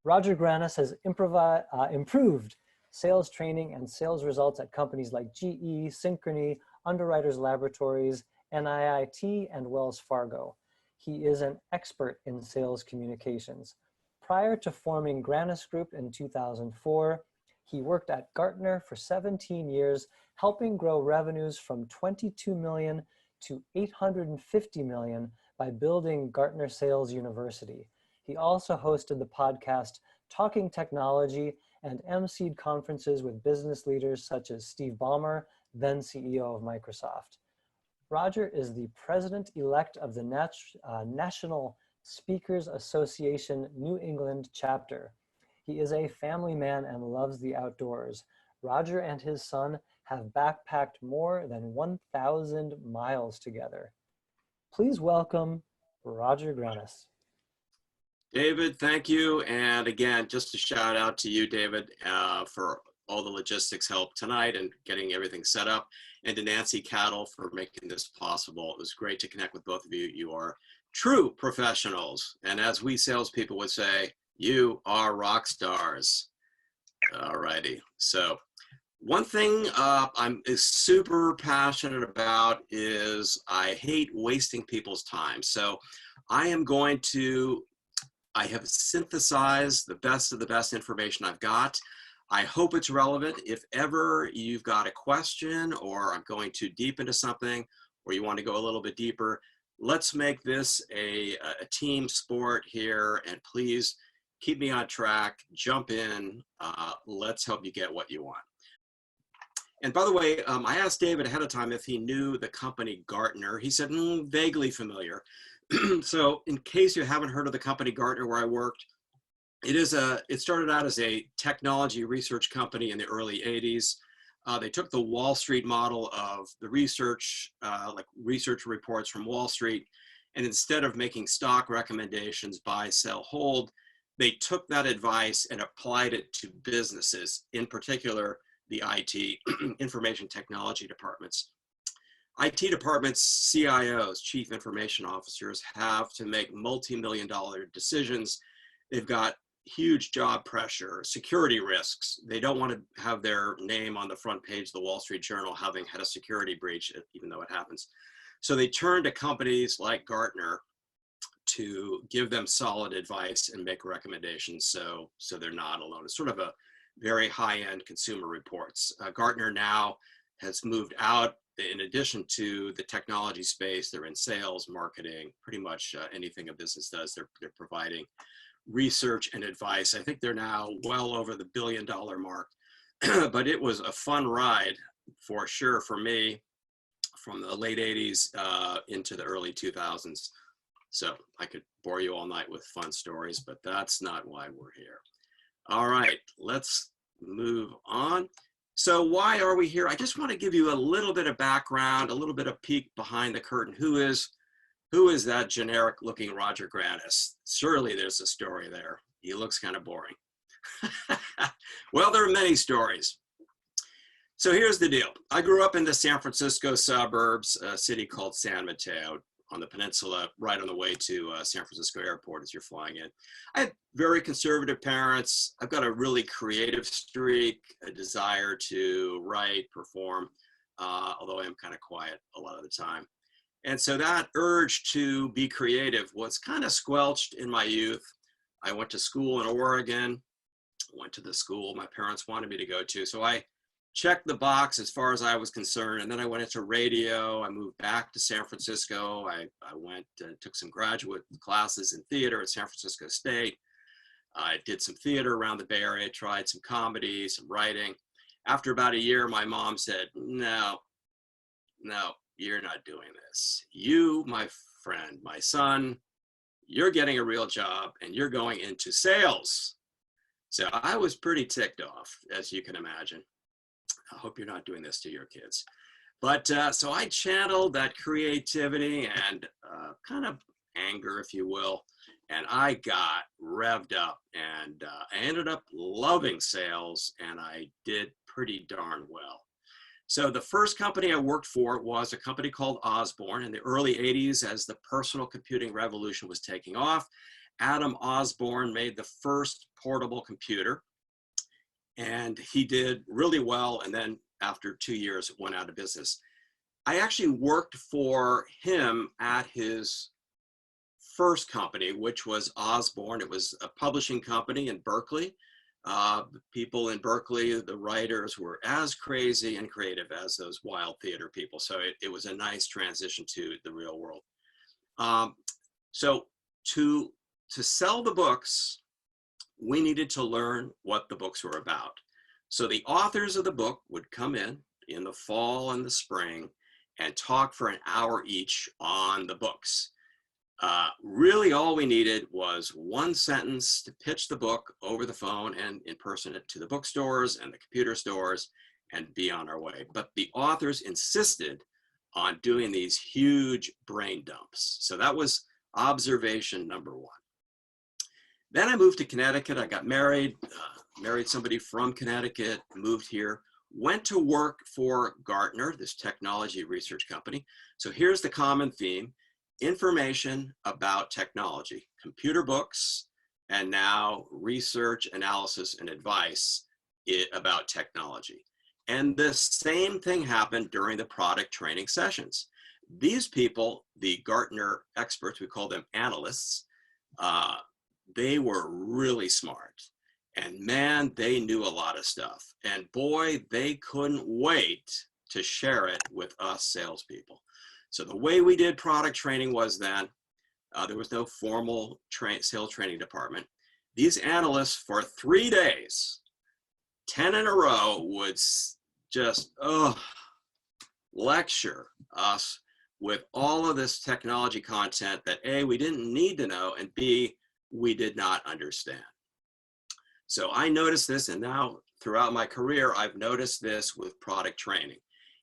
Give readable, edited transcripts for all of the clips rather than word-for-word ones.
Roger Grannis has improved sales training and sales results at companies like GE, Synchrony, Underwriters Laboratories, NIIT, and Wells Fargo. He is an expert in sales communications. Prior to forming Grannis Group in 2004, he worked at Gartner for 17 years, helping grow revenues from 22 million to 850 million by building Gartner Sales University. He also hosted the podcast Talking Technology and emceed conferences with business leaders such as Steve Ballmer, then CEO of Microsoft. Roger is the president-elect of the National Speakers Association New England chapter. He is a family man and loves the outdoors. Roger and his son have backpacked more than 1,000 miles together. Please welcome Roger Grannis. David, thank you. And again, just a shout out to you, David, for all the logistics help tonight and getting everything set up, and to Nancy Cattle for making this possible. It was great to connect with both of you. You are true professionals. And as we salespeople would say, you are rock stars. All righty. So one thing I'm super passionate about is I hate wasting people's time. So I have synthesized the best of the best information I've got. I hope it's relevant. If ever you've got a question or I'm going too deep into something or you want to go a little bit deeper, let's make this a team sport here, and please keep me on track, jump in, let's help you get what you want. And by the way, I asked David ahead of time if he knew the company Gartner. He said, vaguely familiar. So in case you haven't heard of the company Gartner where I worked, it started out as a technology research company in the early 80s. They took the Wall Street model of the research, like research reports from Wall Street, and instead of making stock recommendations, buy, sell, hold, they took that advice and applied it to businesses, in particular, the IT, information technology departments. IT departments, CIOs, chief information officers, have to make multi-million-dollar decisions. They've got huge job pressure, security risks. They don't want to have their name on the front page of the Wall Street Journal having had a security breach, even though it happens. So they turn to companies like Gartner to give them solid advice and make recommendations so they're not alone. It's sort of a very high-end consumer reports. Gartner now has moved out. In addition to the technology space, they're in sales, marketing, pretty much anything a business does, they're providing research and advice. I think they're now well over the $1 billion mark, but it was a fun ride for sure for me from the late 80s into the early 2000s. So I could bore you all night with fun stories, but that's not why we're here. All right, let's move on. So why are we here? I just want to give you a little bit of background, a little bit of peek behind the curtain. Who is that generic looking Roger Grannis? Surely there's a story there. He looks kind of boring. Well, there are many stories. So here's the deal. I grew up in the San Francisco suburbs, a city called San Mateo on the peninsula, right on the way to San Francisco Airport as you're flying in. I had very conservative parents. I've got a really creative streak, a desire to write, perform, although I am kind of quiet a lot of the time. And so that urge to be creative was kind of squelched in my youth. I went to school in Oregon, went to the school my parents wanted me to go to. So I checked the box as far as I was concerned. And then I went into radio. I moved back to San Francisco. I went and took some graduate classes in theater at San Francisco State. I did some theater around the Bay Area, tried some comedy, some writing. After about a year, my mom said, no, you're not doing this. You, my friend, my son, you're getting a real job and you're going into sales. So I was pretty ticked off, as you can imagine. I hope you're not doing this to your kids. But so I channeled that creativity and kind of anger, if you will, and I got revved up, and I ended up loving sales, and I did pretty darn well. So the first company I worked for was a company called Osborne in the early 80s as the personal computing revolution was taking off. Adam Osborne made the first portable computer, and he did really well. And then after 2 years, went out of business. I actually worked for him at his first company, which was Osborne. It was a publishing company in Berkeley. People in Berkeley, the writers were as crazy and creative as those wild theater people. So it was a nice transition to the real world. So to sell the books, we needed to learn what the books were about. So the authors of the book would come in the fall and the spring and talk for an hour each on the books. Really all we needed was one sentence to pitch the book over the phone and in person to the bookstores and the computer stores and be on our way. But the authors insisted on doing these huge brain dumps. So that was observation number one. Then I moved to Connecticut. I got married, married somebody from Connecticut, moved here, went to work for Gartner, this technology research company. So here's the common theme: information about technology, computer books, and now research, analysis, and advice about technology. And the same thing happened during the product training sessions. These people, the Gartner experts, we call them analysts, they were really smart. And man, they knew a lot of stuff. And boy, they couldn't wait to share it with us salespeople. So the way we did product training was then, there was no formal sales training department. These analysts for 3 days, 10 in a row, would just lecture us with all of this technology content that A, we didn't need to know, and B, we did not understand. So I noticed this, and now throughout my career, I've noticed this with product training.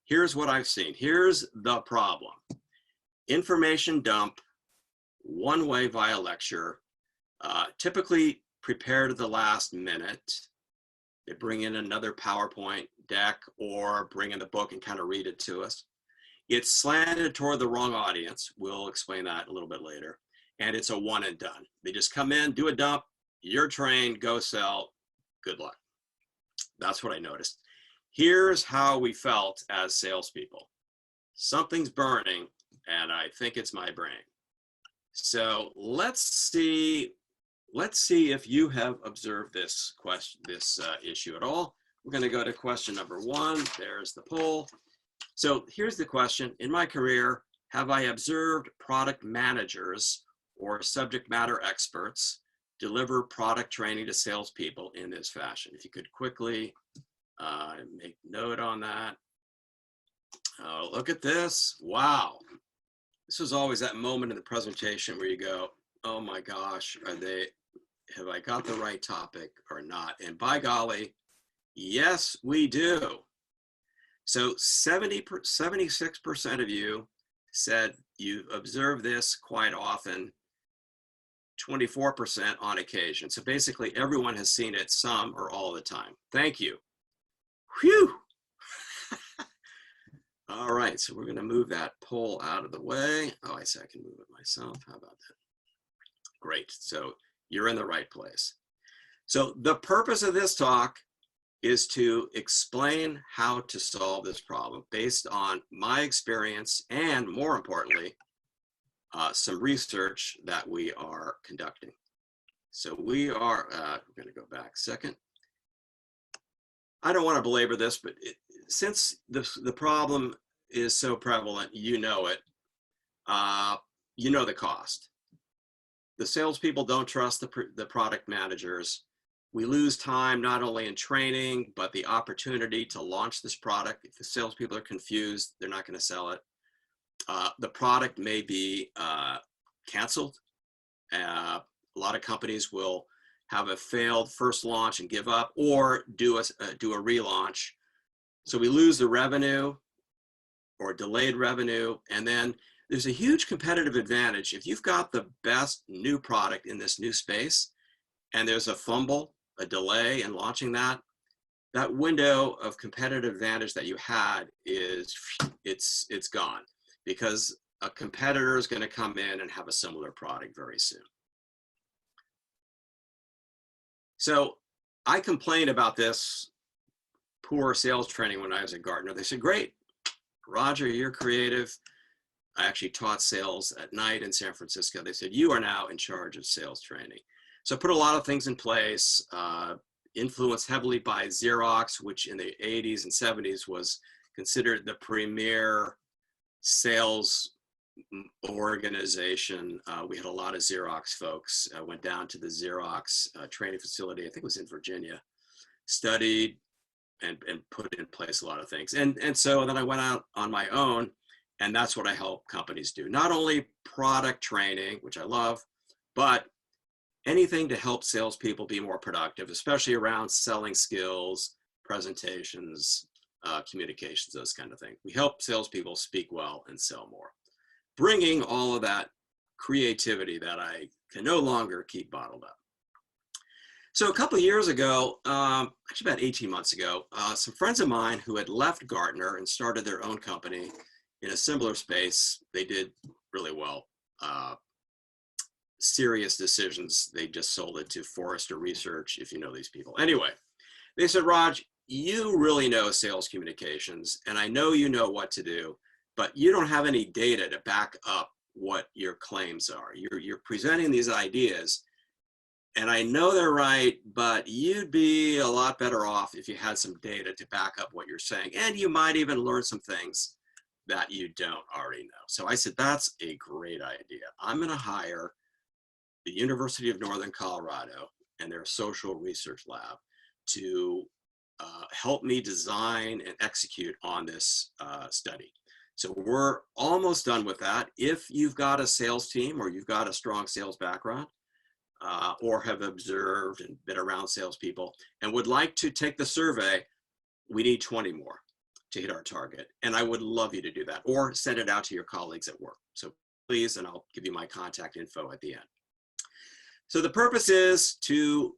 Here's what I've seen. Here's the problem. Information dump, one way via lecture, typically prepared at the last minute. They bring in another PowerPoint deck or bring in the book and kind of read it to us. It's slanted toward the wrong audience. We'll explain that a little bit later. And it's a one and done. They just come in, do a dump, you're trained, go sell, good luck. That's what I noticed. Here's how we felt as salespeople. Something's burning, and I think it's my brain. So let's see if you have observed this issue at all. We're going to go to question number 1. There's the poll. So here's the question. In my career, have I observed product managers or subject matter experts deliver product training to salespeople in this fashion? If you could quickly make note on that. Look at this. Wow. This is always that moment in the presentation where you go, oh my gosh, have I got the right topic or not? And by golly, yes, we do. So 76% of you said you observe this quite often, 24% on occasion. So basically everyone has seen it some or all the time. Thank you. Whew. All right, so we're going to move that poll out of the way. Oh, I see I can move it myself. How about that? Great. So you're in the right place. So the purpose of this talk is to explain how to solve this problem based on my experience and, more importantly, some research that we are conducting. So we are, we're going to go back a second. I don't want to belabor this, but since the problem is so prevalent, you know it, you know the cost. The salespeople don't trust the product managers. We lose time not only in training, but the opportunity to launch this product. If the salespeople are confused, they're not going to sell it. The product may be canceled. A lot of companies will have a failed first launch and give up, or do a relaunch. So we lose the revenue or delayed revenue. And then there's a huge competitive advantage. If you've got the best new product in this new space and there's a fumble, a delay in launching that window of competitive advantage that you had it's gone, because a competitor is going to come in and have a similar product very soon. So I complained about this poor sales training when I was at Gartner. They said, great, Roger, you're creative. I actually taught sales at night in San Francisco. They said, you are now in charge of sales training. So I put a lot of things in place, influenced heavily by Xerox, which in the 80s and 70s was considered the premier sales organization. We had a lot of Xerox folks. I went down to the Xerox training facility, I think it was in Virginia, studied and put in place a lot of things. And so then I went out on my own, and that's what I help companies do. Not only product training, which I love, but anything to help salespeople be more productive, especially around selling skills, presentations, communications, those kind of things. We help salespeople speak well and sell more, bringing all of that creativity that I can no longer keep bottled up. So a couple of years ago, actually about 18 months ago, some friends of mine who had left Gartner and started their own company in a similar space, they did really well. Serious decisions. They just sold it to Forrester Research, if you know these people. Anyway, they said, Raj, you really know sales communications, and I know you know what to do, but you don't have any data to back up what your claims are. You're presenting these ideas, and I know they're right, but you'd be a lot better off if you had some data to back up what you're saying, and you might even learn some things that you don't already know. So I said, that's a great idea. I'm going to hire the University of Northern Colorado and their social research lab to help me design and execute on this study. So we're almost done with that. If you've got a sales team or you've got a strong sales background or have observed and been around salespeople and would like to take the survey, we need 20 more to hit our target. And I would love you to do that or send it out to your colleagues at work. So please, and I'll give you my contact info at the end. So the purpose is to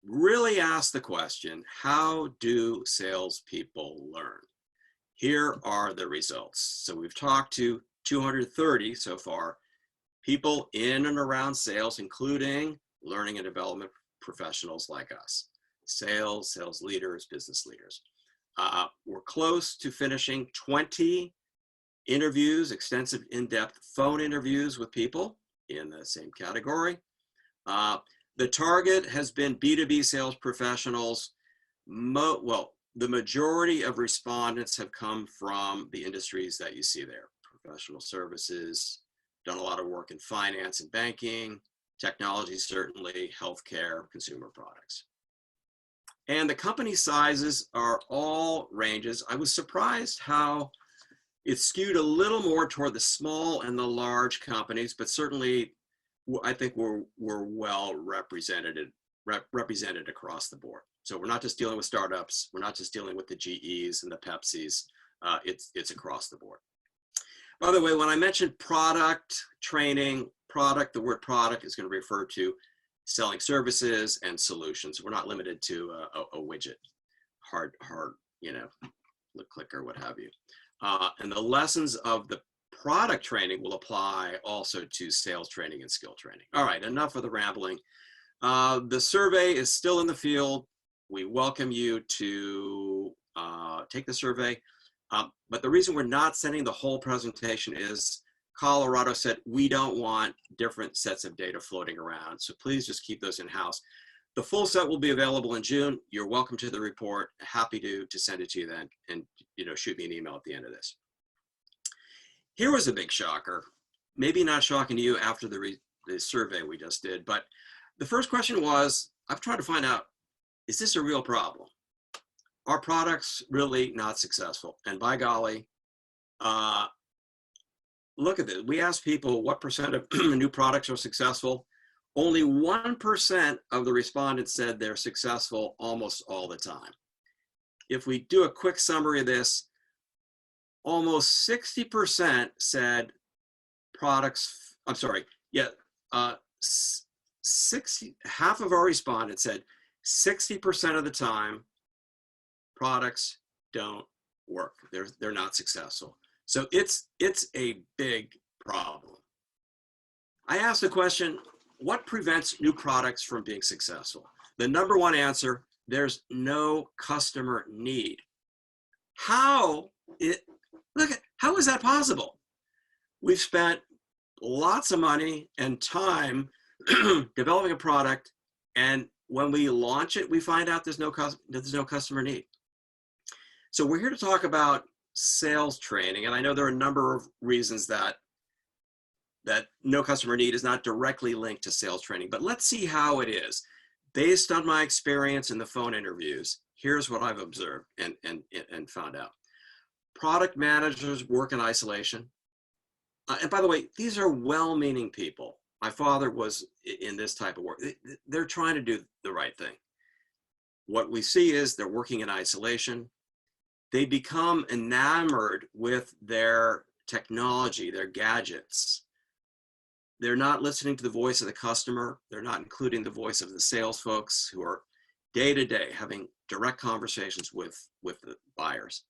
really ask the question, how do salespeople learn? Here are the results. So we've talked to 230 so far, people in and around sales, including learning and development professionals like us, sales leaders, business leaders. We're close to finishing 20 interviews, extensive in-depth phone interviews with people in the same category. The target has been B2B sales professionals. Well, the majority of respondents have come from the industries that you see there. Professional services, done a lot of work in finance and banking, technology certainly, healthcare, consumer products. And the company sizes are all ranges. I was surprised how it skewed a little more toward the small and the large companies, but certainly I think we're well represented across the board. So we're not just dealing with startups. We're not just dealing with the GEs and the Pepsis. It's across the board. By the way, when I mentioned product training, the word product is going to refer to selling services and solutions. We're not limited to a widget, hard, clicker, what have you. And the lessons of the product training will apply also to sales training and skill training. All right, enough of the rambling. The survey is still in the field. We welcome you to take the survey. But the reason we're not sending the whole presentation is Colorado said we don't want different sets of data floating around. So please just keep those in-house. The full set will be available in June. You're welcome to the report. Happy to send it to you then, and shoot me an email at the end of this. Here was a big shocker, maybe not shocking to you after the survey we just did, but the first question was, I've tried to find out, is this a real problem? Are products really not successful? And by golly, look at this. We asked people what percent of new products are successful. Only 1% of the respondents said they're successful almost all the time. If we do a quick summary of this, almost 60% said products, I'm sorry, yeah, 60, half of our respondents said 60% of the time products don't work. They're not successful. So it's a big problem. I asked the question, what prevents new products from being successful? The number one answer, there's no customer need. How is that possible? We've spent lots of money and time developing a product, and when we launch it, we find out there's no customer need. So we're here to talk about sales training, and I know there are a number of reasons that no customer need is not directly linked to sales training, but let's see how it is. Based on my experience in the phone interviews, here's what I've observed and found out. Product managers work in isolation. And by the way, these are well-meaning people. My father was in this type of work. They're trying to do the right thing. What we see is they're working in isolation. They become enamored with their technology, their gadgets. They're not listening to the voice of the customer. They're not including the voice of the sales folks who are day to day having direct conversations with the buyers.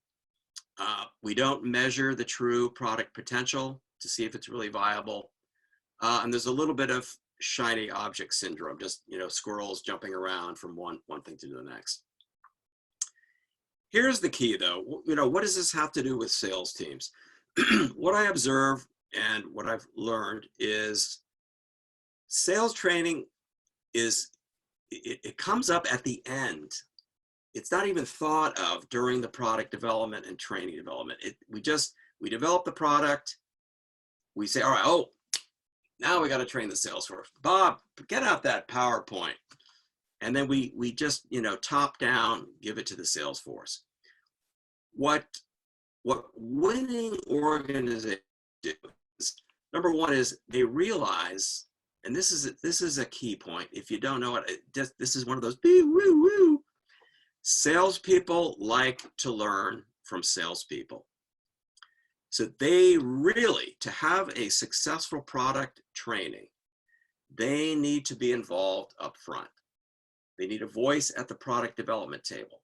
We don't measure the true product potential to see if it's really viable. And there's a little bit of shiny object syndrome, just, squirrels jumping around from one thing to the next. Here's the key though, what does this have to do with sales teams? What I observe and what I've learned is sales training it comes up at the end. It's not even thought of during the product development and training development. We develop the product. We say, all right, now we got to train the sales force. Bob, get out that PowerPoint. And then we just, top down, give it to the sales force. What winning organizations do is, number one is they realize, and this is a key point. If you don't know it, this is one of those woo. Salespeople like to learn from salespeople. So they really, to have a successful product training, they need to be involved up front. They need a voice at the product development table.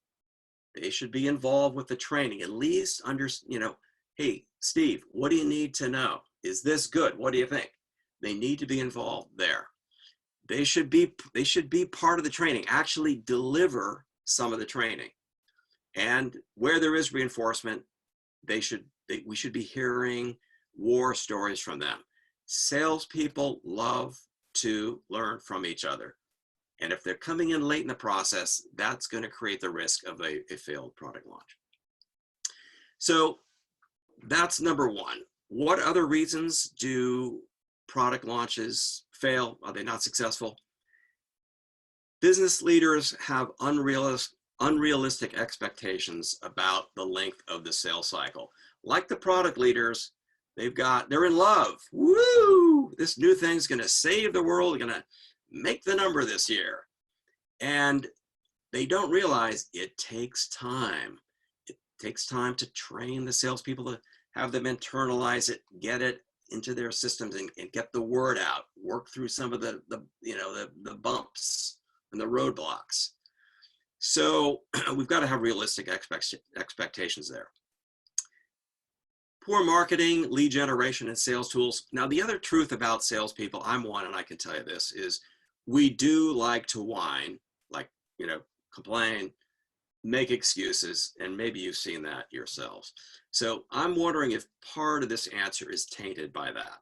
They should be involved with the training, at least hey, Steve, what do you need to know? Is this good? What do you think? They need to be involved there. They should be part of the training, actually deliver some of the training. And where there is reinforcement, we should be hearing war stories from them. Salespeople love to learn from each other. And if they're coming in late in the process, that's going to create the risk of a failed product launch. So that's number one. What other reasons do product launches fail? Are they not successful? Business leaders have unrealistic expectations about the length of the sales cycle. Like the product leaders, they're in love. Woo! This new thing's going to save the world, going to make the number this year. And they don't realize it takes time. It takes time to train the salespeople, to have them internalize it, get it into their systems and get the word out, work through some of the bumps and the roadblocks. So we've got to have realistic expectations there. Poor marketing, lead generation, and sales tools. Now, the other truth about salespeople, I'm one, and I can tell you this, is we do like to whine, complain, make excuses, and maybe you've seen that yourselves. So I'm wondering if part of this answer is tainted by that.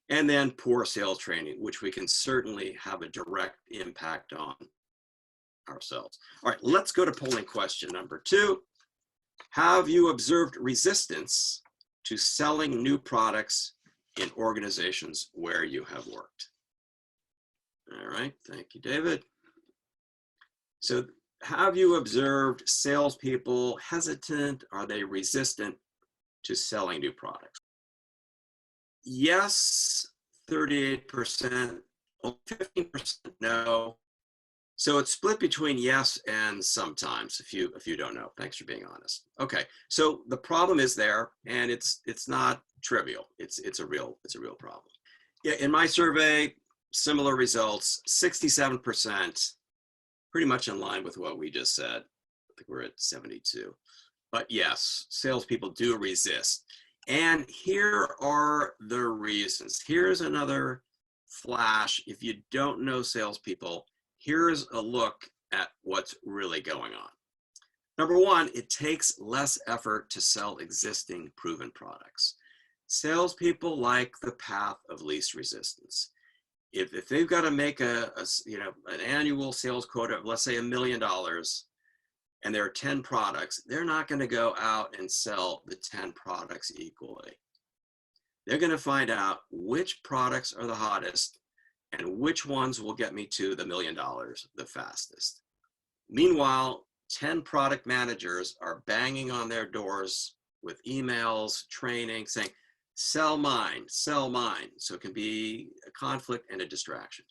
And then poor sales training, which we can certainly have a direct impact on ourselves. All right, let's go to polling question number 2. Have you observed resistance to selling new products in organizations where you have worked? All right, thank you, David. So have you observed salespeople hesitant? Are they resistant to selling new products? Yes, 38%, 15% no. So it's split between yes and sometimes, if you don't know. Thanks for being honest. Okay, so the problem is there, and it's not trivial. It's a real problem. Yeah, in my survey, similar results, 67%, pretty much in line with what we just said. I think we're at 72. But yes, salespeople do resist. And here are the reasons. Here's another flash. If you don't know salespeople, Here's a look at what's really going on. Number one, it takes less effort to sell existing proven products. Salespeople like the path of least resistance. If they've got to make an annual sales quota of, let's say, $1 million, and there are 10 products, they're not going to go out and sell the 10 products equally. They're going to find out which products are the hottest and which ones will get me to the $1 million the fastest. Meanwhile, 10 product managers are banging on their doors with emails, training, saying, sell mine, sell mine. So it can be a conflict and a distraction.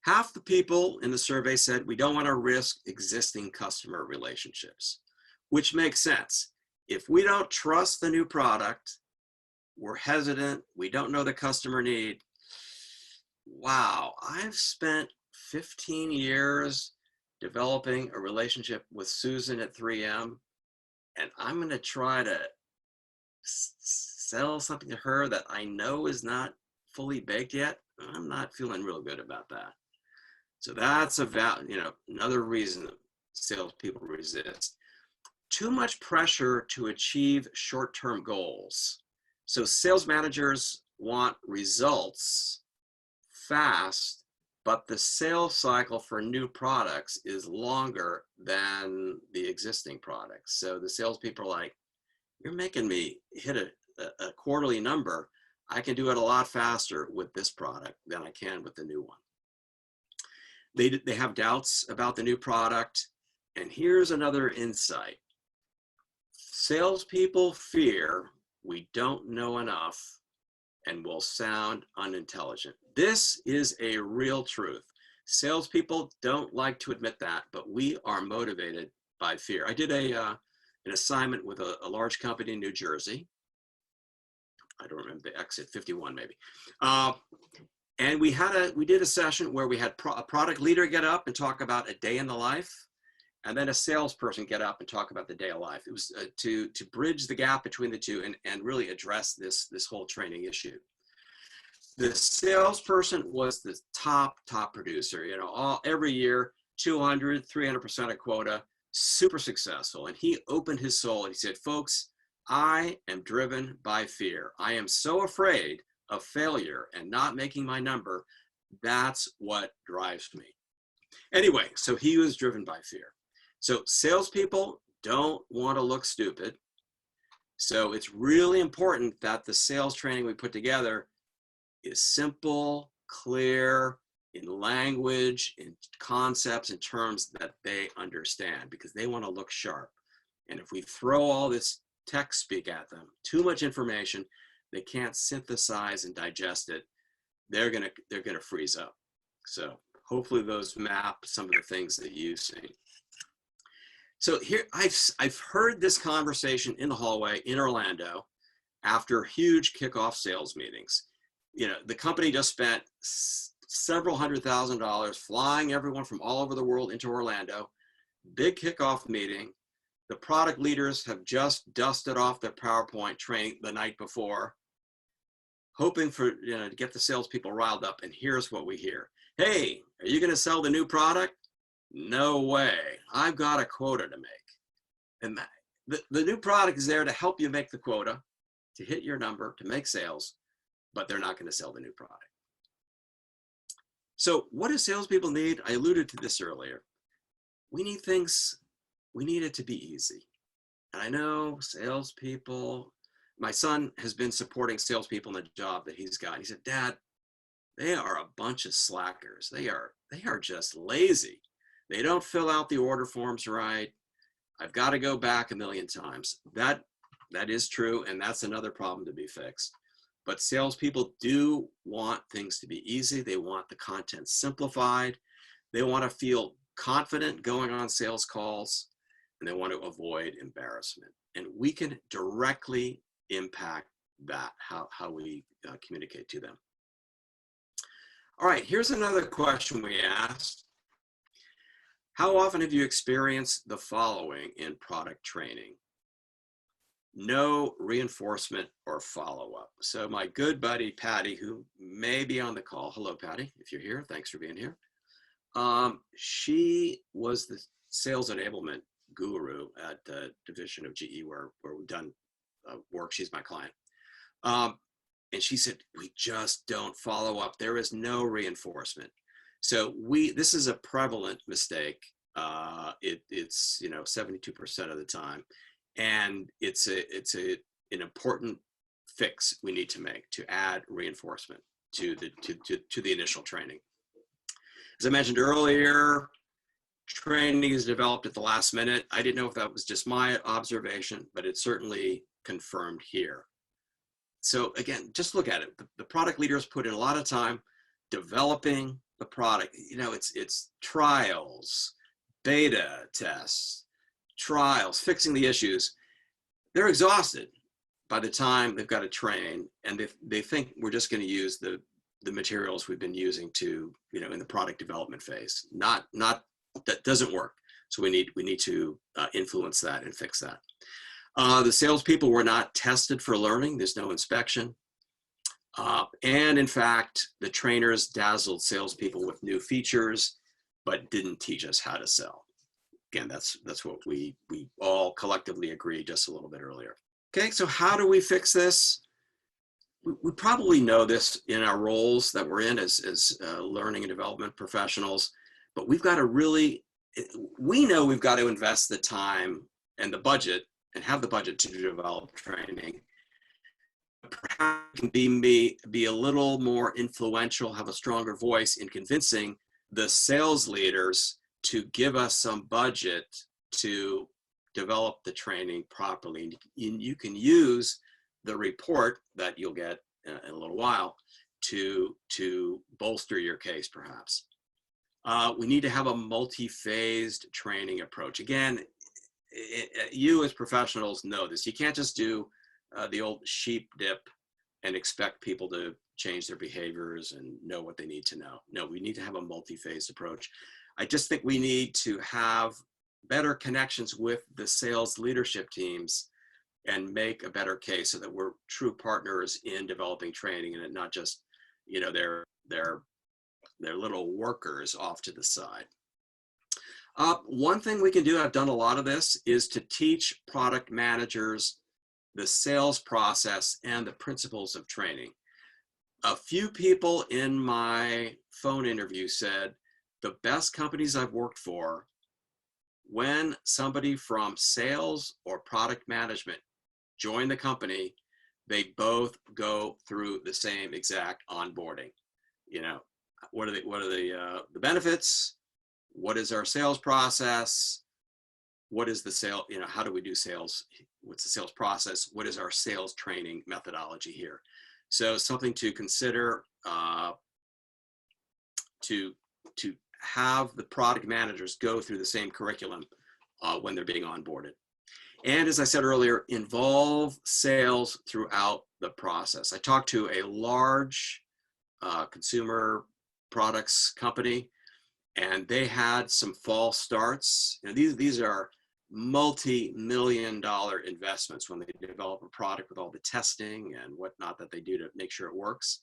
Half the people in the survey said we don't want to risk existing customer relationships, which makes sense. If we don't trust the new product, we're hesitant, we don't know the customer need. Wow, I've spent 15 years developing a relationship with Susan at 3M, and I'm going to try to sell something to her that I know is not fully baked yet. I'm not feeling real good about that. So that's another reason salespeople resist. Too much pressure to achieve short-term goals. So sales managers want results fast, but the sales cycle for new products is longer than the existing products. So the salespeople are like, you're making me hit a quarterly number. I can do it a lot faster with this product than I can with the new one. They have doubts about the new product. And here's another insight. Salespeople fear we don't know enough and will sound unintelligent. This is a real truth. Salespeople don't like to admit that, but we are motivated by fear. I did an assignment with a large company in New Jersey. I don't remember the exit, 51 maybe. And we did a session where we had a product leader get up and talk about a day in the life, and then a salesperson get up and talk about the day of life. It was to bridge the gap between the two and really address this whole training issue. The salesperson was the top producer, every year, 200, 300% of quota, super successful. And he opened his soul and he said, folks, I am driven by fear. I am so afraid of failure and not making my number. That's what drives me. Anyway, so he was driven by fear. So salespeople don't want to look stupid. So it's really important that the sales training we put together is simple, clear, in language, in concepts, in terms that they understand, because they want to look sharp. And if we throw all this tech speak at them, too much information, they can't synthesize and digest it, they're gonna freeze up. So hopefully those map some of the things that you see. So here, I've heard this conversation in the hallway in Orlando after huge kickoff sales meetings. The company just spent several $100,000 flying everyone from all over the world into Orlando. Big kickoff meeting. The product leaders have just dusted off their PowerPoint training the night before, hoping for to get the salespeople riled up. And here's what we hear: "Hey, are you going to sell the new product?" "No way. I've got a quota to make." And the new product is there to help you make the quota, to hit your number, to make sales, but they're not going to sell the new product. So what do salespeople need? I alluded to this earlier. We need it to be easy. And I know salespeople, my son has been supporting salespeople in the job that he's got. He said, "Dad, they are a bunch of slackers. They are just lazy. They don't fill out the order forms right. I've got to go back a million times." That is true, and that's another problem to be fixed. But salespeople do want things to be easy. They want the content simplified. They want to feel confident going on sales calls, and they want to avoid embarrassment. And we can directly impact that, how we communicate to them. All right, here's another question we asked. How often have you experienced the following in product training? No reinforcement or follow-up. So my good buddy, Patty, who may be on the call. Hello, Patty, if you're here, thanks for being here. She was the sales enablement guru at the division of GE where we've done work. She's my client. And she said, we just don't follow up. There is no reinforcement. So this is a prevalent mistake. It's 72% of the time, and it's an important fix we need to make to add reinforcement to the initial training. As I mentioned earlier, training is developed at the last minute. I didn't know if that was just my observation, but it's certainly confirmed here. So again, just look at it. The product leaders put in a lot of time developing the product. It's trials, beta tests, trials, fixing the issues. They're exhausted by the time they've got to train, and they think we're just going to use the materials we've been using to, in the product development phase. Not that doesn't work. So we need to influence that and fix that. The salespeople were not tested for learning. There's no inspection. And in fact, the trainers dazzled salespeople with new features, but didn't teach us how to sell. Again, that's what we all collectively agree just a little bit earlier. Okay, so how do we fix this? We probably know this in our roles that we're in as learning and development professionals, but we know we've got to invest the time and the budget and have the budget to develop training. Perhaps can be a little more influential, have a stronger voice in convincing the sales leaders to give us some budget to develop the training properly. You can use the report that you'll get in a little while to bolster your case, perhaps. We need to have a multi-phased training approach. Again, you as professionals know this. You can't just do the old sheep dip and expect people to change their behaviors and know what they need to know. No, we need to have a multi-phased approach. I just think we need to have better connections with the sales leadership teams and make a better case so that we're true partners in developing training and not just, they're little workers off to the side. One thing we can do, I've done a lot of this, is to teach product managers the sales process and the principles of training. A few people in my phone interview said, the best companies I've worked for, when somebody from sales or product management join the company, they both go through the same exact onboarding. What are the benefits? What is our sales process? What is the sale? How do we do sales? What's the sales process? What is our sales training methodology here? So something to consider, to have the product managers go through the same curriculum when they're being onboarded. And as I said earlier, involve sales throughout the process. I talked to a large consumer products company, and they had some false starts. These are multi-million-dollar investments when they develop a product with all the testing and whatnot that they do to make sure it works.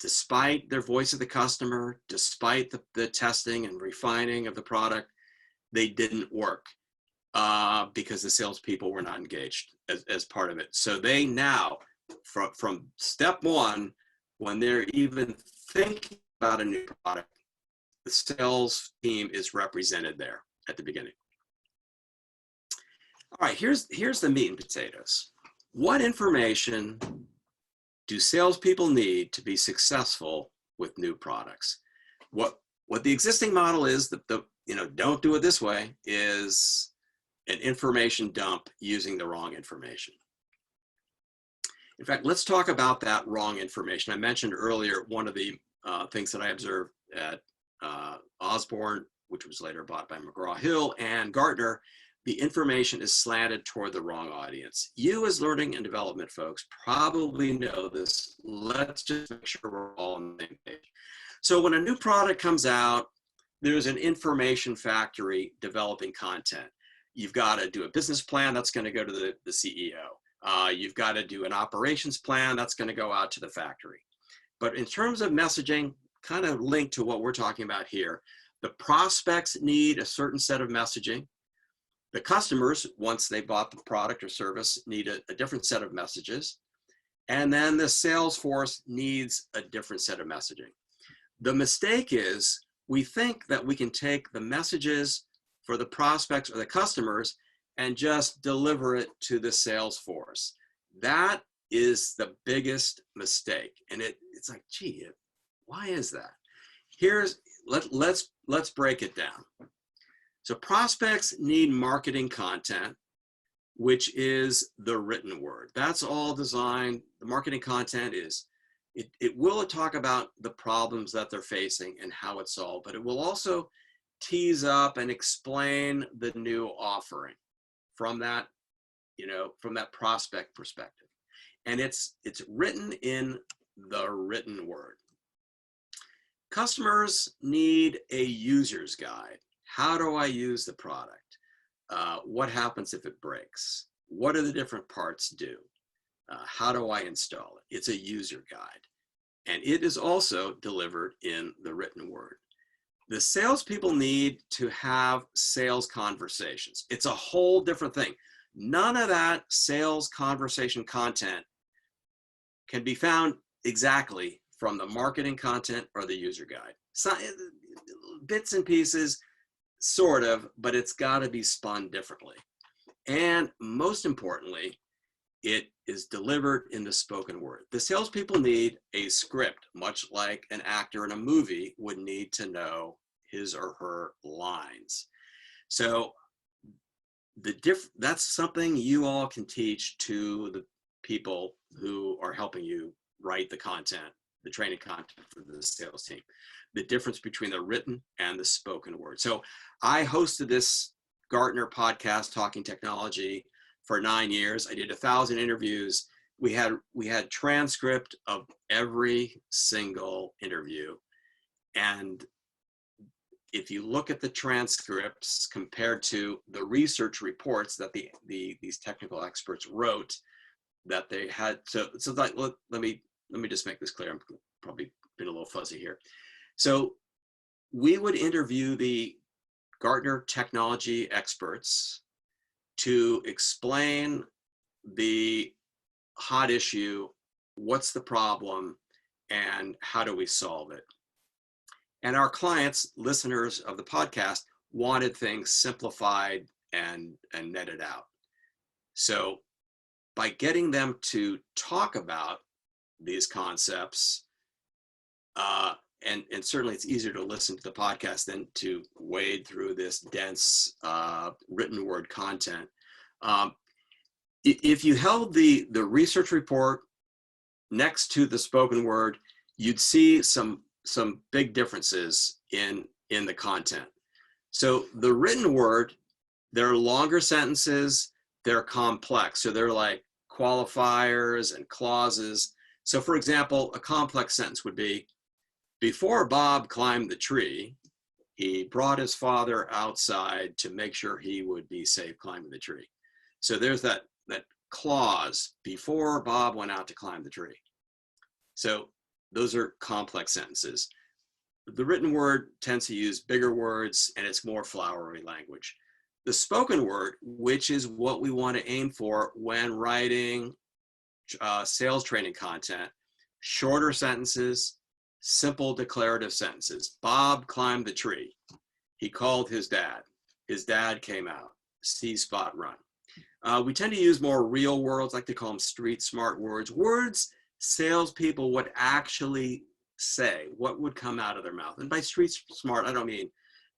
Despite their voice of the customer, despite the testing and refining of the product, they didn't work because the salespeople were not engaged as part of it. So they now, from step one, when they're even thinking about a new product, the sales team is represented there at the beginning. All right, here's the meat and potatoes. What information do salespeople need to be successful with new products? What the existing model is, don't do it this way, is an information dump using the wrong information. In fact, let's talk about that wrong information. I mentioned earlier one of the things that I observed at Osborne, which was later bought by McGraw-Hill, and Gartner. The information is slanted toward the wrong audience. You as learning and development folks probably know this. Let's just make sure we're all on the same page. So when a new product comes out, there's an information factory developing content. You've got to do a business plan that's going to go to the CEO. You've got to do an operations plan that's going to go out to the factory. But in terms of messaging, kind of linked to what we're talking about here. The prospects need a certain set of messaging. The customers, once they bought the product or service, need a different set of messages. And then the sales force needs a different set of messaging. The mistake is we think that we can take the messages for the prospects or the customers and just deliver it to the sales force. That is the biggest mistake. And it's like, gee, why is that? Let's break it down. So prospects need marketing content, which is the written word. That's all designed. The marketing content is, it will talk about the problems that they're facing and how it's solved, but it will also tease up and explain the new offering from that, from that prospect perspective. And it's written in the written word. Customers need a user's guide. How do I use the product? What happens if it breaks? What do the different parts do? How do I install it? It's a user guide. And it is also delivered in the written word. The salespeople need to have sales conversations. It's a whole different thing. None of that sales conversation content can be found exactly from the marketing content or the user guide. So, bits and pieces, sort of, but it's got to be spun differently. And most importantly, it is delivered in the spoken word. The salespeople need a script, much like an actor in a movie would need to know his or her lines. So that's something you all can teach to the people who are helping you write the content, the training content for the sales team, the difference between the written and the spoken word. So I hosted this Gartner podcast, Talking Technology, for 9 years. I did 1,000 interviews. We had transcript of every single interview. And if you look at the transcripts compared to the research reports that these technical experts wrote, that they had, so let me just make this clear. I'm probably been a little fuzzy here. So we would interview the Gartner technology experts to explain the hot issue, what's the problem, and how do we solve it. And our clients, listeners of the podcast, wanted things simplified and netted out. So by getting them to talk about these concepts, and certainly it's easier to listen to the podcast than to wade through this dense written word content. If you held the research report next to the spoken word, you'd see some big differences in the content. So the written word, they're longer sentences, they're complex. So they're like qualifiers and clauses. So for example, a complex sentence would be, before Bob climbed the tree, he brought his father outside to make sure he would be safe climbing the tree. So there's that clause, before Bob went out to climb the tree. So those are complex sentences. The written word tends to use bigger words and it's more flowery language. The spoken word, which is what we want to aim for when writing sales training content, shorter sentences, simple declarative sentences. Bob climbed the tree. He called his dad. His dad came out. See spot run. We tend to use more real words, like to call them street smart words. Words salespeople would actually say, what would come out of their mouth. And by street smart, I don't mean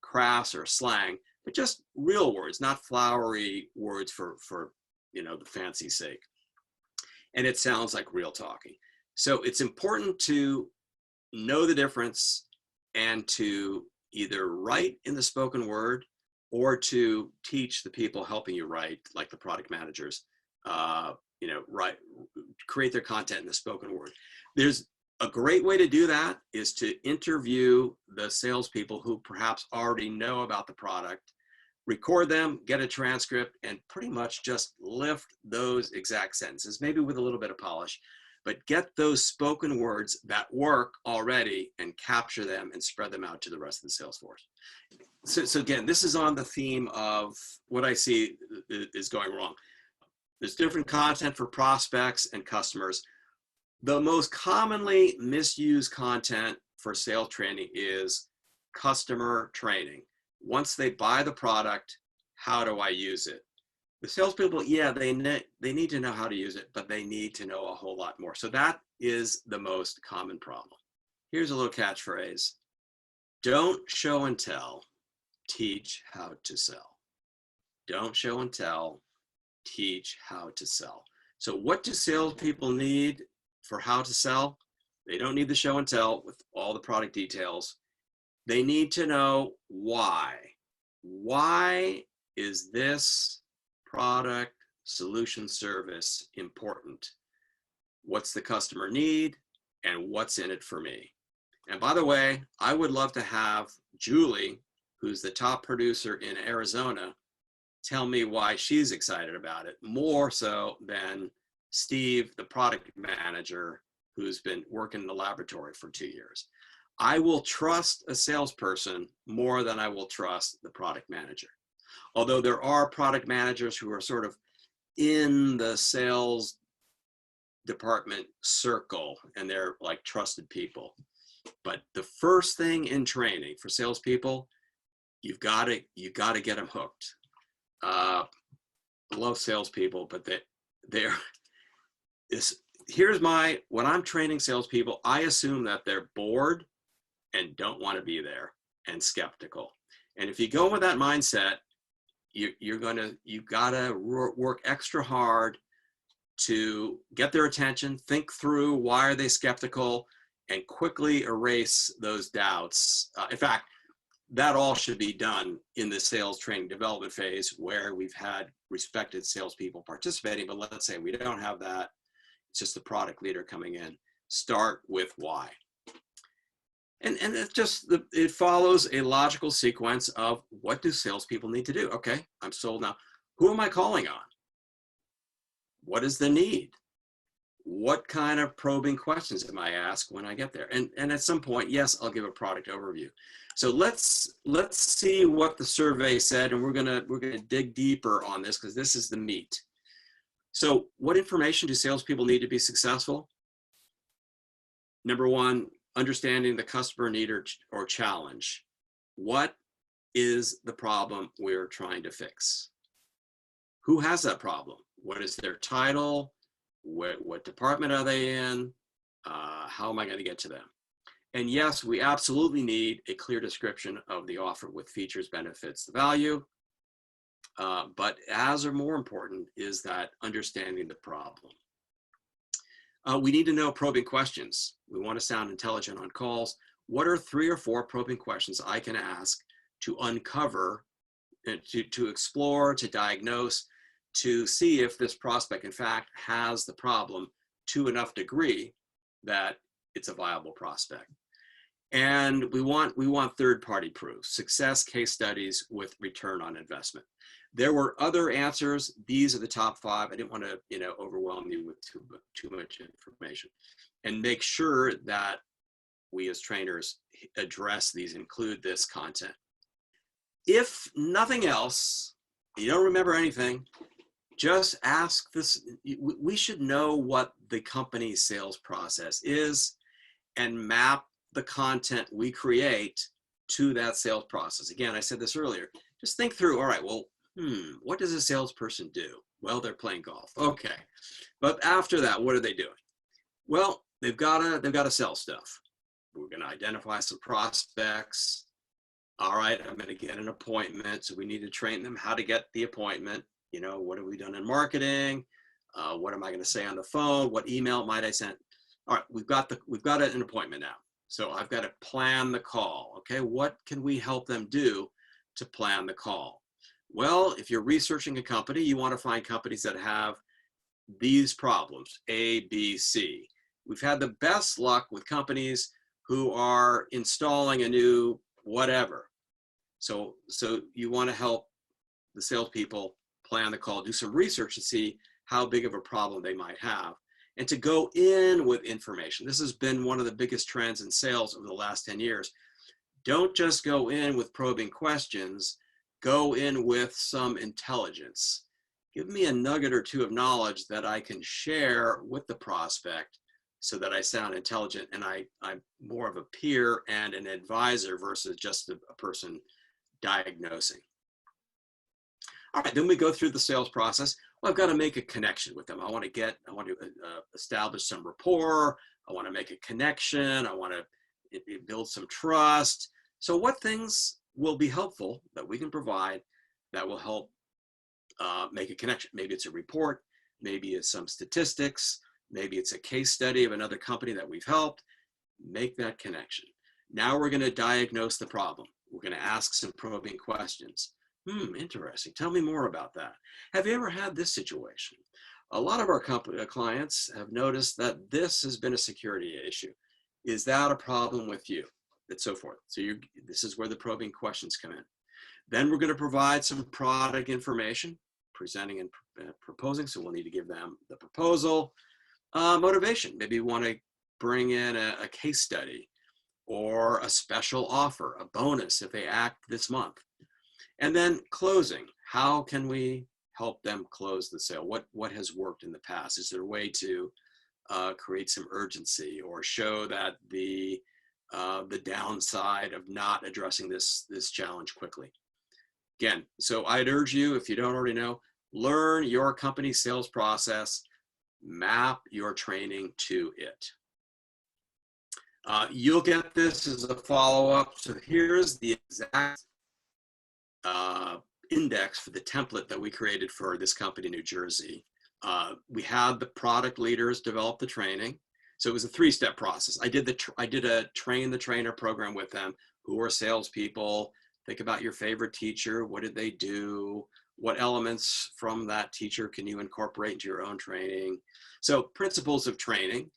crass or slang, but just real words, not flowery words for the fancy sake. And it sounds like real talking. So it's important to know the difference and to either write in the spoken word or to teach the people helping you write, like the product managers, create their content in the spoken word. There's a great way to do that is to interview the salespeople who perhaps already know about the product, record them, get a transcript, and pretty much just lift those exact sentences, maybe with a little bit of polish, but get those spoken words that work already and capture them and spread them out to the rest of the sales force. So again, this is on the theme of what I see is going wrong. There's different content for prospects and customers. The most commonly misused content for sales training is customer training. Once they buy the product, how do I use it? The salespeople, yeah, they need to know how to use it, but they need to know a whole lot more. So that is the most common problem. Here's a little catchphrase. Don't show and tell, teach how to sell. Don't show and tell, teach how to sell. So what do salespeople need for how to sell? They don't need the show and tell with all the product details. They need to know why. Why is this product, solution, service important? What's the customer need and what's in it for me? And by the way, I would love to have Julie, who's the top producer in Arizona, tell me why she's excited about it, more so than Steve, the product manager, who's been working in the laboratory for 2 years. I will trust a salesperson more than I will trust the product manager. Although there are product managers who are sort of in the sales department circle and they're like trusted people. But the first thing in training for salespeople, you've got to get them hooked. I love salespeople, but when I'm training salespeople, I assume that they're bored and don't want to be there and skeptical. And if you go with that mindset, you've got to work extra hard to get their attention, think through why are they skeptical, and quickly erase those doubts. In fact, that all should be done in the sales training development phase where we've had respected salespeople participating, but let's say we don't have that. It's just the product leader coming in. Start with why. And it follows a logical sequence of what do salespeople need to do? Okay, I'm sold now. Who am I calling on? What is the need? What kind of probing questions am I asked when I get there? And at some point, yes, I'll give a product overview. So let's see what the survey said, and we're gonna dig deeper on this because this is the meat. So what information do salespeople need to be successful? Number one, understanding the customer need or challenge. What is the problem we're trying to fix? Who has that problem? What is their title? What department are they in? How am I going to get to them? And yes, we absolutely need a clear description of the offer with features, benefits, the value. But as or more important is that understanding the problem. We need to know probing questions. We want to sound intelligent on calls. What are 3 or 4 probing questions I can ask to uncover, to explore, to diagnose, to see if this prospect in fact has the problem to enough degree that it's a viable prospect. And we want third-party proof, success case studies with return on investment. There were other answers. These are the top 5. I didn't want to, overwhelm you with too much information. And make sure that we as trainers address these, include this content. If nothing else, you don't remember anything, just ask this. We should know what the company's sales process is and map the content we create to that sales process. Again, I said this earlier, just think through, all right, well, what does a salesperson do? Well, they're playing golf. Okay. But after that, what are they doing? Well, they've got to sell stuff. We're going to identify some prospects. All right, I'm going to get an appointment. So we need to train them how to get the appointment. What have we done in marketing? What am I going to say on the phone? What email might I send? All right, we've got an appointment now. So I've got to plan the call. Okay, what can we help them do to plan the call? Well, if you're researching a company, you want to find companies that have these problems, A, B, C. We've had the best luck with companies who are installing a new whatever. So you want to help the salespeople plan the call, do some research to see how big of a problem they might have. and to go in with information. This has been one of the biggest trends in sales over the last 10 years. Don't just go in with probing questions, go in with some intelligence. Give me a nugget or two of knowledge that I can share with the prospect so that I sound intelligent and I'm more of a peer and an advisor versus just a person diagnosing. All right, then we go through the sales process. Well, I've got to make a connection with them. I want to establish some rapport. I want to make a connection. I want to build some trust. So what things will be helpful that we can provide that will help make a connection? Maybe it's a report, maybe it's some statistics, maybe it's a case study of another company that we've helped. Make that connection. Now we're going to diagnose the problem. We're going to ask some probing questions. Interesting. Tell me more about that. Have you ever had this situation? A lot of our clients have noticed that this has been a security issue. Is that a problem with you? And so forth. So this is where the probing questions come in. Then we're going to provide some product information, presenting and proposing. So we'll need to give them the proposal. Motivation. Maybe you want to bring in a case study or a special offer, a bonus if they act this month. And then closing. How can we help them close the sale? What has worked in the past? Is there a way to create some urgency or show that the downside of not addressing this challenge quickly? Again, so I'd urge you, if you don't already know, learn your company's sales process, map your training to it. You'll get this as a follow-up. So here's the exact index for the template that we created for this company in New Jersey. We had the product leaders develop the training. So it was a 3-step process. I did a train the trainer program with them, who are salespeople. Think about your favorite teacher. What did they do? What elements from that teacher can you incorporate into your own training? So principles of training.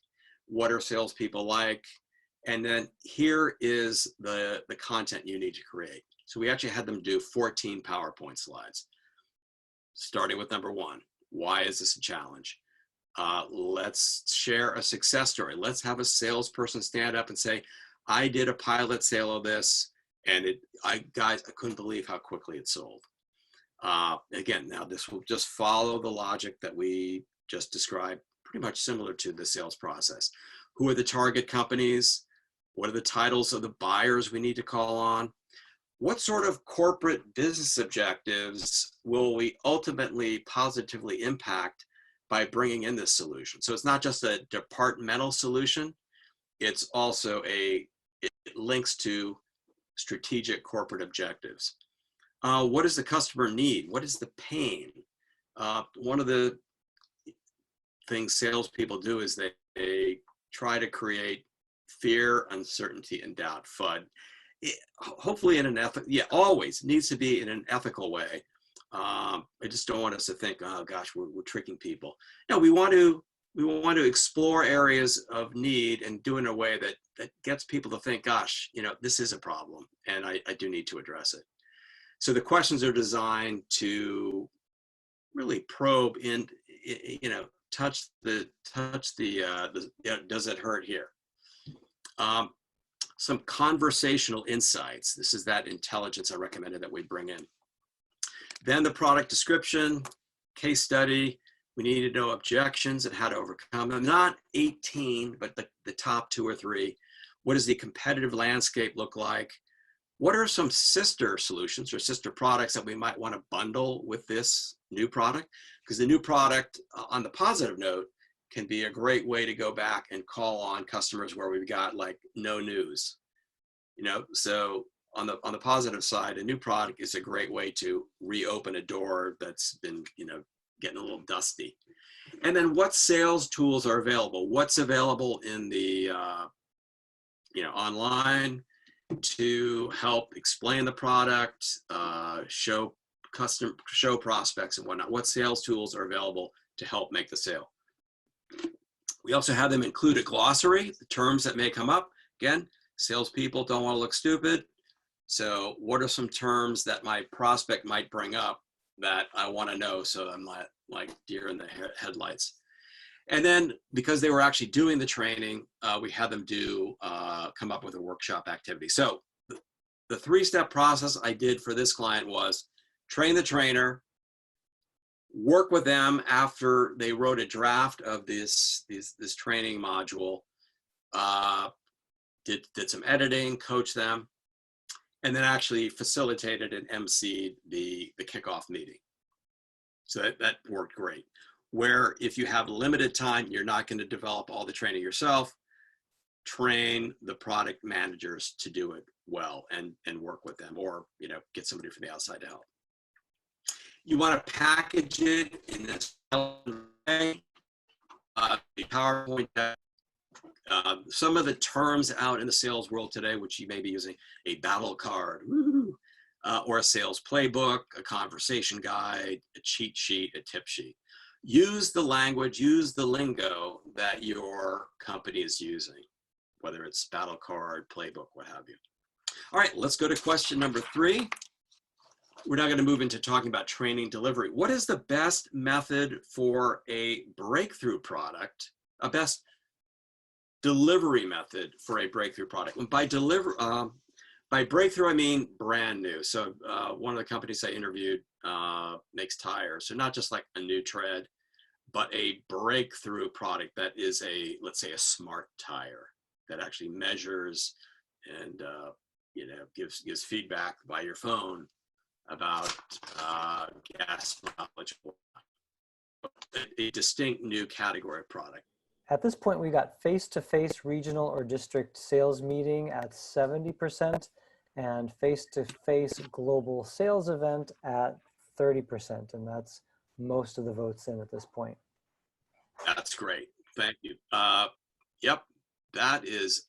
What are salespeople like? And then here is the content you need to create. So we actually had them do 14 PowerPoint slides, starting with number 1. Why is this a challenge? Let's share a success story. Let's have a salesperson stand up and say, I did a pilot sale of this, and guys, I couldn't believe how quickly it sold. Again, now this will just follow the logic that we just described, pretty much similar to the sales process. Who are the target companies? What are the titles of the buyers we need to call on? What sort of corporate business objectives will we ultimately positively impact by bringing in this solution? So it's not just a departmental solution. It's also it links to strategic corporate objectives. What does the customer need? What is the pain? One of the things salespeople do is they try to create fear, uncertainty, and doubt, FUD. Hopefully in an always needs to be in an ethical way. I just don't want us to think, oh gosh, we're tricking people. No, we want to explore areas of need and do it in a way that gets people to think, gosh, this is a problem and I do need to address it. So the questions are designed to really probe in, touch the does it hurt here? Some conversational insights. This is that intelligence I recommended that we bring in. Then the product description, case study. We need to know objections and how to overcome them. Not 18, but the top 2 or 3. What does the competitive landscape look like? What are some sister solutions or sister products that we might want to bundle with this new product? Because the new product, on the positive note, can be a great way to go back and call on customers where we've got like no news. So on the positive side, a new product is a great way to reopen a door that's been, getting a little dusty. And then what sales tools are available? What's available in the, online to help explain the product, show prospects and whatnot. What sales tools are available to help make the sale? We also have them include a glossary, the terms that may come up. Again, salespeople don't want to look stupid. So what are some terms that my prospect might bring up that I want to know so I'm not like deer in the headlights? And then because they were actually doing the training, we had them come up with a workshop activity. So the three-step process I did for this client was train the trainer, work with them after they wrote a draft of this training module, did some editing, coach them, and then actually facilitated and emceed the kickoff meeting. So that worked great. Where if you have limited time, you're not going to develop all the training yourself, train the product managers to do it well and work with them, or get somebody from the outside to help. You want to package it in this way. The PowerPoint deck, some of the terms out in the sales world today, which you may be using, a battle card, or a sales playbook, a conversation guide, a cheat sheet, a tip sheet. Use the language, use the lingo that your company is using, whether it's battle card, playbook, what have you. All right, let's go to question number 3. We're now going to move into talking about training delivery. What is the best method for a breakthrough product, a best delivery method for a breakthrough product? And by breakthrough, I mean brand new. So one of the companies I interviewed makes tires. So not just like a new tread, but a breakthrough product that is let's say a smart tire that actually measures and gives feedback by your phone about gas mileage, a distinct new category of product. At this point, we got face-to-face regional or district sales meeting at 70% and face-to-face global sales event at 30%. And that's most of the votes in at this point. That's great. Thank you. Yep, that is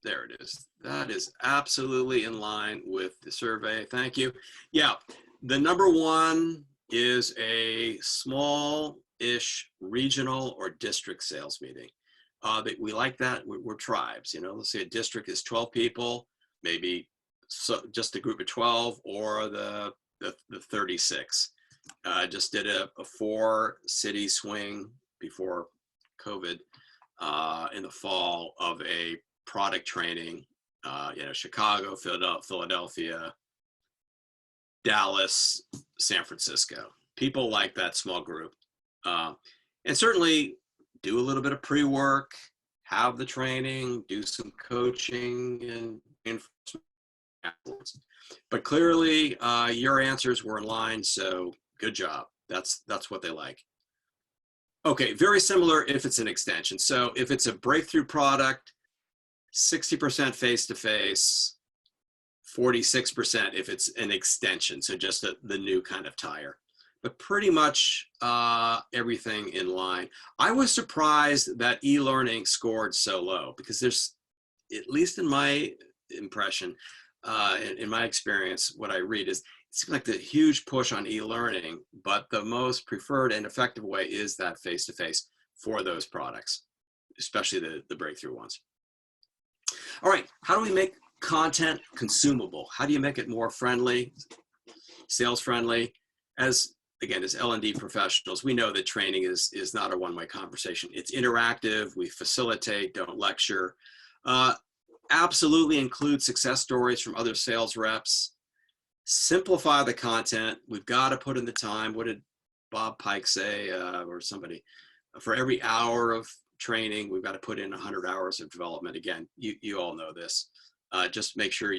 there it is. That is absolutely in line with the survey. Thank you. Yeah, the number one is a small-ish regional or district sales meeting. We like that. We're tribes. Let's say a district is 12 people, maybe just a group of 12, or the 36. Just did a 4-city swing before COVID in the fall of a product training. Chicago, Philadelphia, Dallas, San Francisco. People like that small group. And certainly do a little bit of pre-work, have the training, do some coaching and afterwards. But clearly your answers were in line, so good job. That's what they like. Okay, very similar if it's an extension. So if it's a breakthrough product, 60% face-to-face, 46% if it's an extension, so just the new kind of tire. But pretty much everything in line. I was surprised that e-learning scored so low, because there's, at least in my impression, in my experience, what I read is, it seems like the huge push on e-learning, but the most preferred and effective way is that face-to-face for those products, especially the breakthrough ones. All right, how do we make content consumable? How do you make it more friendly, sales friendly? As L&D professionals, we know that training is not a one-way conversation. It's interactive. We facilitate, don't lecture. Absolutely include success stories from other sales reps. Simplify the content. We've got to put in the time. What did Bob Pike say, or somebody? For every hour of training, we've got to put in 100 hours of development. Again, you all know this. Just make sure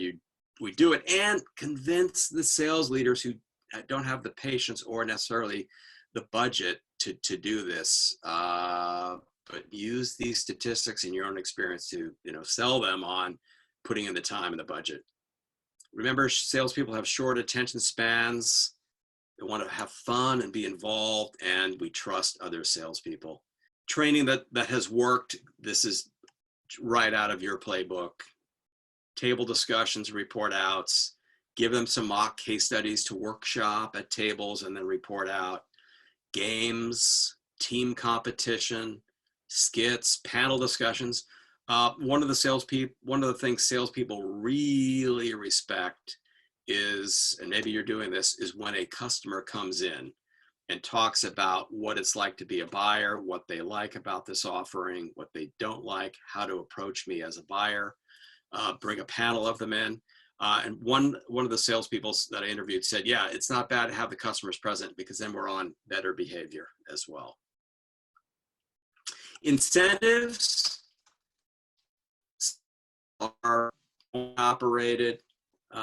we do it, and convince the sales leaders who don't have the patience or necessarily the budget to do this. But use these statistics in your own experience to sell them on putting in the time and the budget. Remember, salespeople have short attention spans. They want to have fun and be involved, and we trust other salespeople. Training that has worked. This is right out of your playbook. Table discussions, report outs. Give them some mock case studies to workshop at tables and then report out. Games, team competition, skits, panel discussions. One of the things salespeople really respect is, and maybe you're doing this, is when a customer comes in and talks about what it's like to be a buyer, what they like about this offering, what they don't like, how to approach me as a buyer, bring a panel of them in. And one of the salespeople that I interviewed said, yeah, it's not bad to have the customers present because then we're on better behavior as well. Incentives are operated.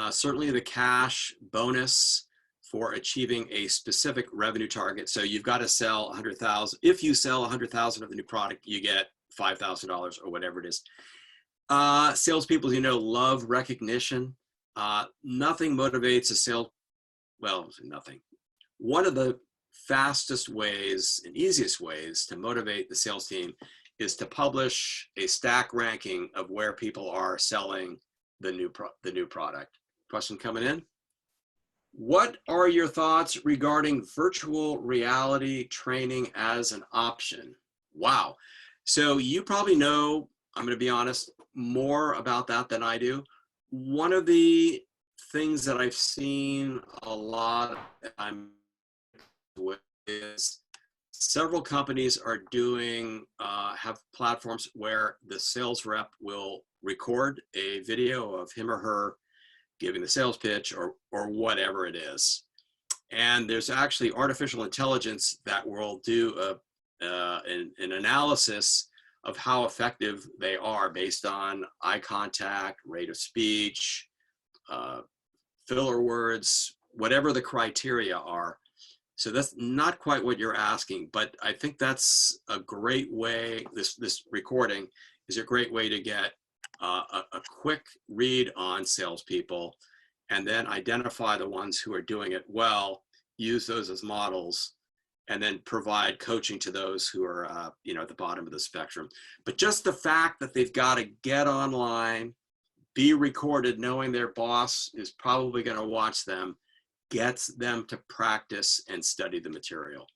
Certainly the cash bonus for achieving a specific revenue target. So you've got to sell 100,000. If you sell 100,000 of the new product, you get $5,000 or whatever it is. Salespeople, you know, love recognition. Nothing motivates a sales, well, nothing. One of the fastest ways and easiest ways to motivate the sales team is to publish a stack ranking of where people are selling the new product. Question coming in. What are your thoughts regarding virtual reality training as an option? Wow. So you probably know, I'm going to be honest, more about that than I do. One of the things that I've seen a lot is several companies are doing, have platforms where the sales rep will record a video of him or her giving the sales pitch or whatever it is. And there's actually artificial intelligence that will do an analysis of how effective they are based on eye contact, rate of speech, filler words, whatever the criteria are. So that's not quite what you're asking, but I think that's a great way, this recording is a great way to get a quick read on salespeople and then identify the ones who are doing it well, use those as models, and then provide coaching to those who are at the bottom of the spectrum. But just the fact that they've got to get online, be recorded, knowing their boss is probably going to watch them, gets them to practice and study the material.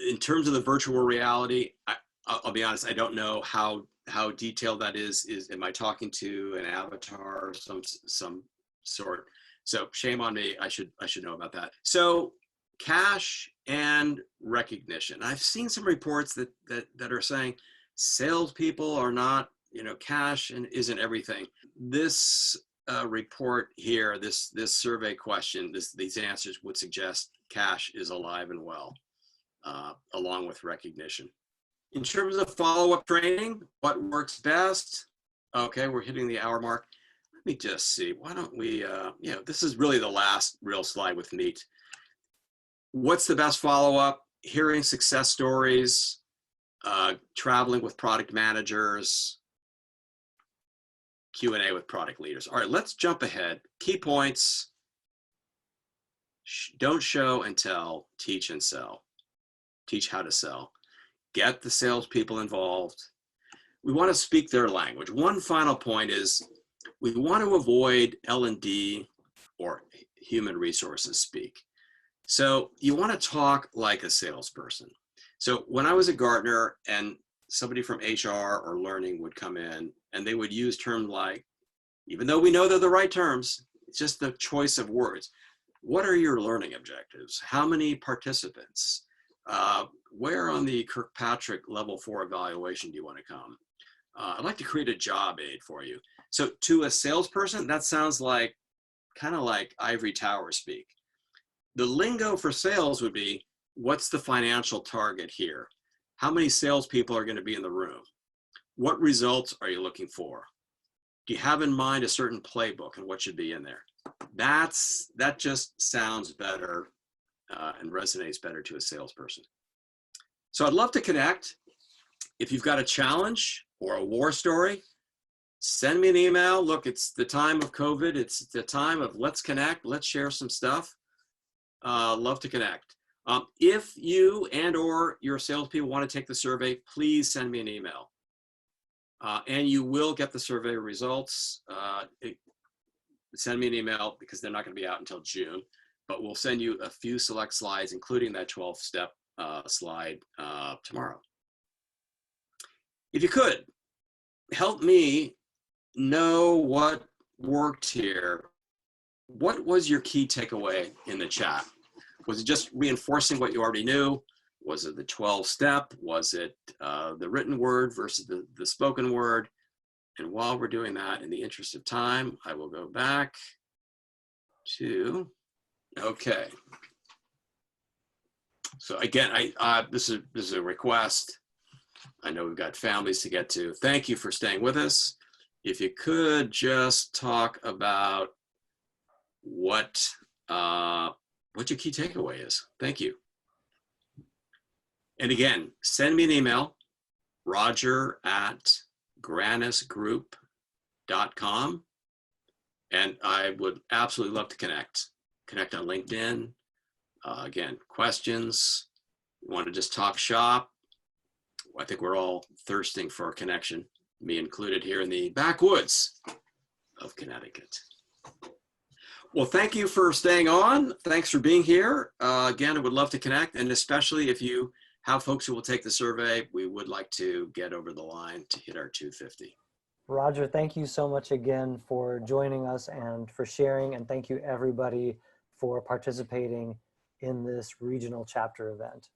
In terms of the virtual reality, I'll be honest, I don't know how detailed that is. Am I talking to an avatar of some sort? So shame on me. I should know about that. So cash and recognition. I've seen some reports that are saying salespeople are not, cash and isn't everything. This report here, this survey question, these answers would suggest cash is alive and well, along with recognition. In terms of follow-up training, what works best? Okay, we're hitting the hour mark. Let me just see. Why don't we, this is really the last real slide with meat. What's the best follow-up? Hearing success stories, traveling with product managers, Q&A with product leaders. All right, let's jump ahead. Key points. Don't show and tell, teach and sell. Teach how to sell. Get the salespeople involved. We want to speak their language. One final point is we want to avoid L&D or human resources speak. So you want to talk like a salesperson. So when I was at Gartner and somebody from HR or learning would come in and they would use terms like, even though we know they're the right terms, it's just the choice of words. What are your learning objectives? How many participants? Where on the Kirkpatrick level 4 evaluation do you want to come? I'd like to create a job aid for you. So to a salesperson, that sounds like kind of like ivory tower speak. The lingo for sales would be, what's the financial target here? How many salespeople are going to be in the room? What results are you looking for? Do you have in mind a certain playbook and what should be in there? That just sounds better and resonates better to a salesperson. So I'd love to connect. If you've got a challenge or a war story, send me an email. Look, it's the time of COVID. It's the time of let's connect. Let's share some stuff. Love to connect. If you and or your salespeople want to take the survey, please send me an email. And you will get the survey results. Send me an email because they're not going to be out until June, but we'll send you a few select slides, including that 12-step slide tomorrow. If you could, help me know what worked here. what was your key takeaway in the chat? Was it just reinforcing what you already knew? Was it the 12-step? Was it the written word versus the spoken word? And while we're doing that, in the interest of time, I will go back to, okay. So again, this is a request. I know we've got families to get to. Thank you for staying with us. If you could just talk about what your key takeaway is. Thank you. And again, send me an email, roger@grannisgroup.com. And I would absolutely love to connect on LinkedIn. Again, questions, you want to just talk shop. I think we're all thirsting for a connection, me included here in the backwoods of Connecticut. Well, thank you for staying on. Thanks for being here. Again, I would love to connect, and especially if you have folks who will take the survey, we would like to get over the line to hit our 250. Roger, thank you so much again for joining us and for sharing, and thank you everybody for participating in this regional chapter event.